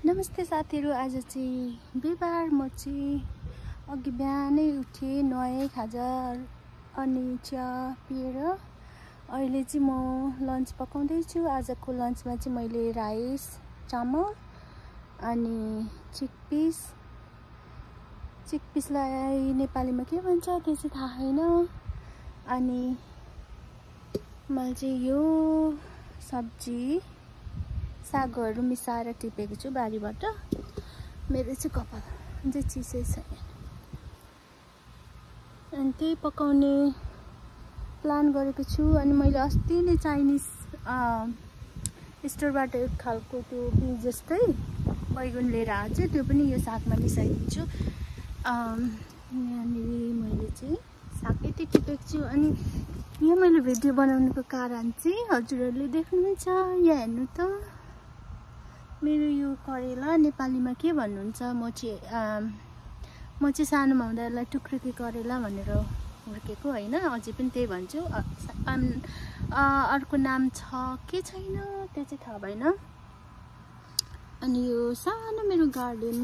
नमस्ते साथीहरु, आज चाहिँ बिहीबार म चाहिँ अघि बिहानै उठेँ, नुहाएँ, खाजा अनि चिया पिएर अहिले चाहिँ म लन्च पकाउँदै छु। आजको लन्चमा चाहिँ मैले राइस, चामल अनि चिकपिसलाई नेपालीमा के भन्छ त्यो चाहिँ थाहा छैन। अनि मैले चाहिँ यो सब्जी सागहरू मिसाएर टिपेको छु बारीबाट। मेरो चाहिँ कपाल चाहिँ चिसै छ अनि त्यही पकाउने प्लान गरेको छु। अनि मैले अस्ति नै चाइनिज स्टोरबाट एक खालको त्यो बीज जस्तै बैगुन लिएर आएको छु, त्यो पनि यो सागमा मिसाइदिन्छु। यहाँनिर मैले चाहिँ सागै टिपेको छु। अनि यो मैले भिडियो बनाउनुको कारण चाहिँ हजुरहरूले देख्नुहुन्छ, यहाँ हेर्नु त मेरो यो करेला नेपालीमा के भन्नुहुन्छ। म चाहिँ सानोमा हुँदा यसलाई टुक्रेकी करेला भनेर हुर्केको होइन, अझै पनि त्यही भन्छु। अर्को नाम छ के छैन त्यो चाहिँ थाहा भएन। अनि यो सानो मेरो गार्डन,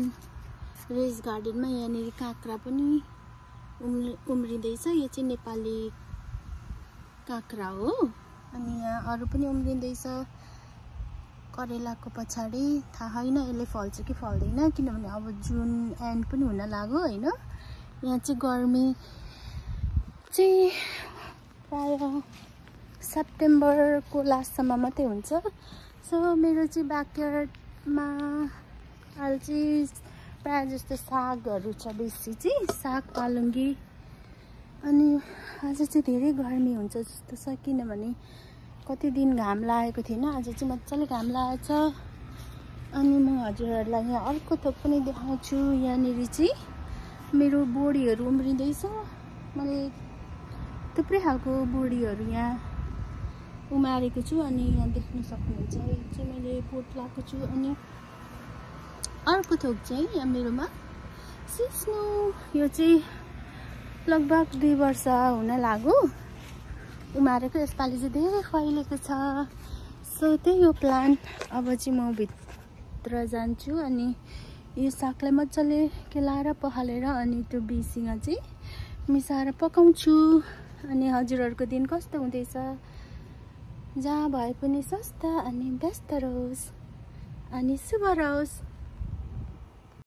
रेज गार्डनमा यहाँनिर काँक्रा पनि उम्रिँदैछ। यो चाहिँ नेपाली काँक्रा हो। अनि यहाँ अरू पनि उम्रिँदैछ करेलाको पछाडि। थाहा छैन यसले फल्छ कि फल्दैन, किनभने अब जुन एन्ड पनि हुन लाग्यो होइन। यहाँ चाहिँ गर्मी चाहिँ प्रायः सेप्टेम्बरको लास्टसम्म मात्रै हुन्छ। सो मेरो चाहिँ ब्याकयार्डमा अहिले चाहिँ प्रायः जस्तो सागहरू छ, बेसी चाहिँ साग, पालङ्गी। अनि आज चाहिँ धेरै गर्मी हुन्छ जस्तो छ, किनभने कति दिन घाम लागेको थिएन, आज चाहिँ मजाले घाम लागेको छ। अनि म हजुरहरूलाई यहाँ अर्को थोक पनि देखाउँछु। यहाँनिर चाहिँ मेरो बोडीहरू उम्रिँदैछ। मैले थुप्रै खालको बोडीहरू यहाँ उमारेको छु। अनि यहाँ देख्न सक्नुहुन्छ, यो चाहिँ मैले पोट लगाएको छु। अनि अर्को थोक चाहिँ यहाँ मेरोमा सिस्नो, यो चाहिँ लगभग 2 वर्ष हुन लाग्यो उमारेको। यसपालि चाहिँ धेरै फैलेको छ। सो त्यही हो प्लान। अब चाहिँ म भित्र जान्छु अनि यो सागलाई मजाले केलाएर पखालेर अनि त्यो बीसँग चाहिँ मिसाएर पकाउँछु। अनि हजुरहरूको दिन कस्तो हुँदैछ? जहाँ भए पनि स्वस्थ अनि व्यस्त रहोस् अनि शुभ रहोस्।